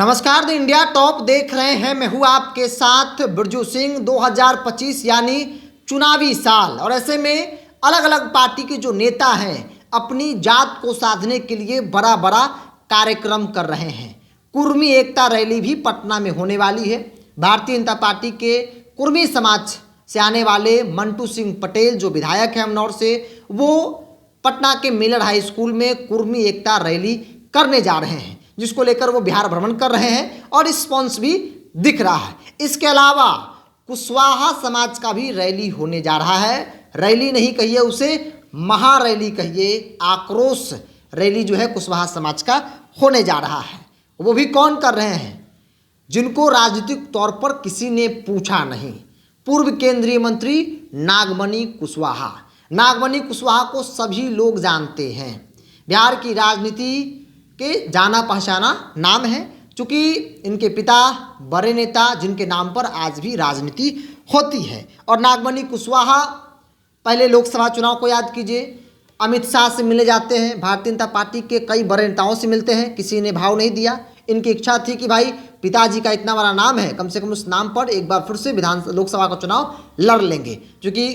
नमस्कार, the India top देख रहे हैं। मैं हूं आपके साथ बिरजू सिंह। 2025 यानी चुनावी साल, और ऐसे में अलग अलग पार्टी के जो नेता हैं अपनी जात को साधने के लिए बड़ा बड़ा कार्यक्रम कर रहे हैं। कुर्मी एकता रैली भी पटना में होने वाली है। भारतीय जनता पार्टी के कुर्मी समाज से आने वाले मंटू सिंह पटेल जो विधायक हैं अमनौर से, वो पटना के मिलर हाई स्कूल में कुर्मी एकता रैली करने जा रहे हैं, जिसको लेकर वो बिहार भ्रमण कर रहे हैं और रिस्पॉन्स भी दिख रहा है। इसके अलावा कुशवाहा समाज का भी रैली होने जा रहा है। रैली नहीं कहिए उसे, महारैली कहिए, आक्रोश रैली जो है कुशवाहा समाज का होने जा रहा है। वो भी कौन कर रहे हैं? जिनको राजनीतिक तौर पर किसी ने पूछा नहीं। पूर्व केंद्रीय मंत्री नागमणि कुशवाहा। नागमणि कुशवाहा को सभी लोग जानते हैं। बिहार की राजनीति के जाना पहचाना नाम है, चूँकि इनके पिता बड़े नेता जिनके नाम पर आज भी राजनीति होती है। और नागमणि कुशवाहा पहले लोकसभा चुनाव को याद कीजिए, अमित शाह से मिलने जाते हैं, भारतीय जनता पार्टी के कई बड़े नेताओं से मिलते हैं, किसी ने भाव नहीं दिया। इनकी इच्छा थी कि भाई पिताजी का इतना बड़ा नाम है, कम से कम उस नाम पर एक बार फिर से लोकसभा का चुनाव लड़ लेंगे, क्योंकि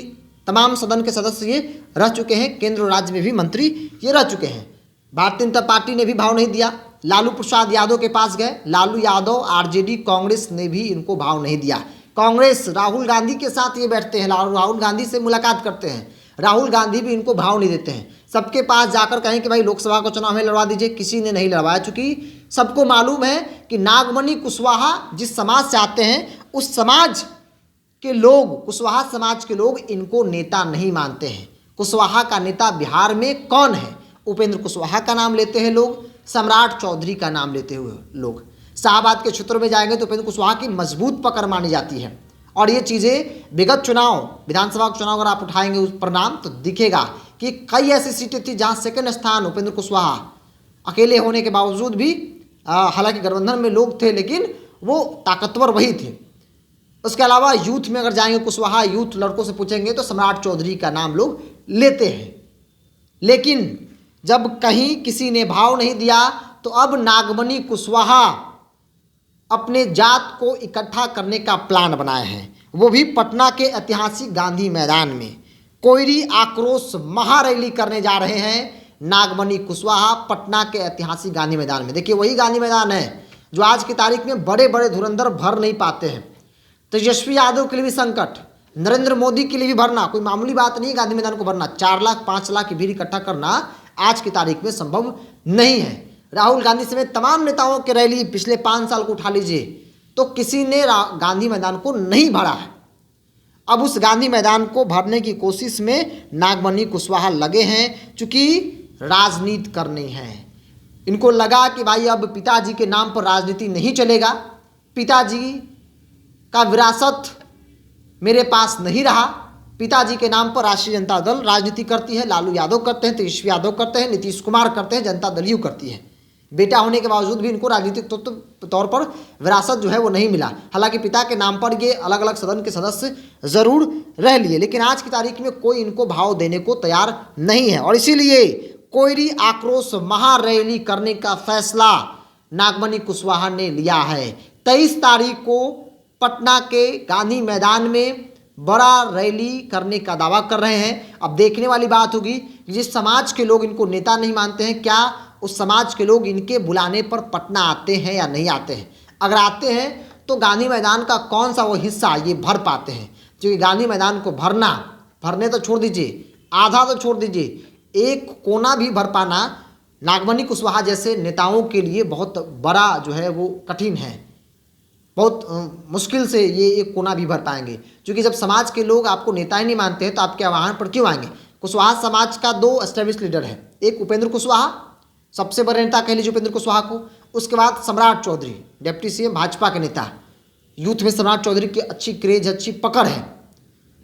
तमाम सदन के सदस्य ये रह चुके हैं, केंद्र और राज्य में भी मंत्री ये रह चुके हैं। भारतीय जनता पार्टी ने भी भाव नहीं दिया। लालू प्रसाद यादव के पास गए, लालू यादव, आरजेडी, कांग्रेस ने भी इनको भाव नहीं दिया। कांग्रेस राहुल गांधी के साथ ये बैठते हैं, राहुल गांधी से मुलाकात करते हैं, राहुल गांधी भी इनको भाव नहीं देते हैं। सबके पास जाकर कहें कि भाई लोकसभा का चुनाव हमें लड़वा दीजिए, किसी ने नहीं लड़वाया, चूँकि सबको मालूम है कि नागमणि कुशवाहा जिस समाज से आते हैं उस समाज के लोग, कुशवाहा समाज के लोग इनको नेता नहीं मानते हैं। कुशवाहा का नेता बिहार में कौन है? उपेंद्र कुशवाहा का नाम लेते हैं लोग, सम्राट चौधरी का नाम लेते हुए लोग। शाहबाद के क्षेत्रों में जाएंगे तो उपेंद्र कुशवाहा की मजबूत पकड़ मानी जाती है। और ये चीज़ें विगत चुनाव, विधानसभा का चुनाव अगर आप उठाएंगे उस पर नाम, तो दिखेगा कि कई ऐसी सीटें थी जहाँ सेकंड स्थान उपेंद्र कुशवाहा अकेले होने के बावजूद भी, हालांकि गठबंधन में लोग थे लेकिन वो ताकतवर वही थे। उसके अलावा यूथ में अगर जाएंगे कुशवाहा, यूथ लड़कों से पूछेंगे तो सम्राट चौधरी का नाम लोग लेते हैं। लेकिन जब कहीं किसी ने भाव नहीं दिया तो अब नागमणि कुशवाहा अपने जात को इकट्ठा करने का प्लान बनाए हैं, वो भी पटना के ऐतिहासिक गांधी मैदान में। कोयरी आक्रोश महारैली करने जा रहे हैं नागमणि कुशवाहा पटना के ऐतिहासिक गांधी मैदान में। देखिए वही गांधी मैदान है जो आज की तारीख में बड़े बड़े धुरंधर भर नहीं पाते हैं। तेजस्वी यादव के लिए भी संकट, नरेंद्र मोदी के लिए भी भरना कोई मामूली बात नहीं। गांधी मैदान को भरना 4 लाख 5 लाख की भीड़ इकट्ठा करना आज की तारीख में संभव नहीं है। राहुल गांधी समेत तमाम नेताओं के रैली पिछले 5 साल को उठा लीजिए तो किसी ने गांधी मैदान को नहीं भरा है। अब उस गांधी मैदान को भरने की कोशिश में नागमणि कुशवाहा लगे हैं, चूँकि राजनीति करनी है। इनको लगा कि भाई अब पिताजी के नाम पर राजनीति नहीं चलेगा, पिताजी का विरासत मेरे पास नहीं रहा। पिताजी के नाम पर राष्ट्रीय जनता दल राजनीति करती है, लालू यादव करते हैं, तेजस्वी यादव करते हैं, नीतीश कुमार करते हैं, जनता दल यू करती है। बेटा होने के बावजूद भी इनको राजनीतिक तौर पर विरासत जो है वो नहीं मिला। हालांकि पिता के नाम पर ये अलग अलग सदन के सदस्य जरूर रह लिए, लेकिन आज की तारीख में कोई इनको भाव देने को तैयार नहीं है। और इसीलिए कोयरी आक्रोश महारैली करने का फैसला नागमणि कुशवाहा ने लिया है। 23 तारीख को पटना के गांधी मैदान में बड़ा रैली करने का दावा कर रहे हैं। अब देखने वाली बात होगी कि जिस समाज के लोग इनको नेता नहीं मानते हैं, क्या उस समाज के लोग इनके बुलाने पर पटना आते हैं या नहीं आते हैं। अगर आते हैं तो गांधी मैदान का कौन सा वो हिस्सा ये भर पाते हैं, क्योंकि गांधी मैदान को भरने तो छोड़ दीजिए, आधा तो छोड़ दीजिए, एक कोना भी भर पाना नागमणि कुशवाहा जैसे नेताओं के लिए बहुत बड़ा जो है वो कठिन है। बहुत मुश्किल से ये एक कोना भी भर पाएंगे, क्योंकि जब समाज के लोग आपको नेता ही नहीं मानते हैं तो आपके आह्वान पर क्यों आएंगे। कुशवाहा समाज का 2 एस्टेब्लिश लीडर है, एक उपेंद्र कुशवाहा, सबसे बड़े नेता कह लीजिए उपेंद्र कुशवाहा को, उसके बाद सम्राट चौधरी डिप्टी सीएम भाजपा के नेता। यूथ में सम्राट चौधरी की अच्छी क्रेज, अच्छी पकड़ है,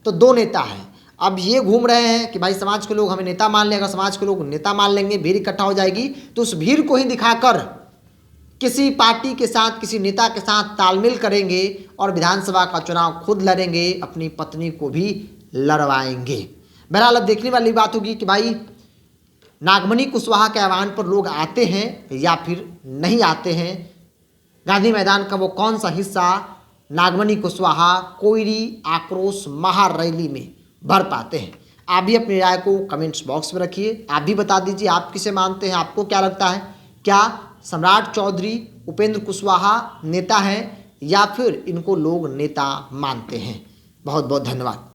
तो 2 नेता हैं। अब ये घूम रहे हैं कि भाई समाज के लोग हमें नेता मान लें। अगर समाज के लोग नेता मान लेंगे, भीड़ इकट्ठा हो जाएगी, तो उस भीड़ को ही दिखाकर किसी पार्टी के साथ, किसी नेता के साथ तालमेल करेंगे और विधानसभा का चुनाव खुद लड़ेंगे, अपनी पत्नी को भी लड़वाएंगे। बहरहाल अब देखने वाली बात होगी कि भाई नागमणि कुशवाहा के आह्वान पर लोग आते हैं या फिर नहीं आते हैं। गांधी मैदान का वो कौन सा हिस्सा नागमणि कुशवाहा कोयरी आक्रोश महारैली में भर पाते हैं? आप भी अपनी राय को कमेंट्स बॉक्स में रखिए। आप भी बता दीजिए आप किसे मानते हैं, आपको क्या लगता है? क्या सम्राट चौधरी उपेंद्र कुशवाहा नेता हैं या फिर इनको लोग नेता मानते हैं? बहुत बहुत धन्यवाद।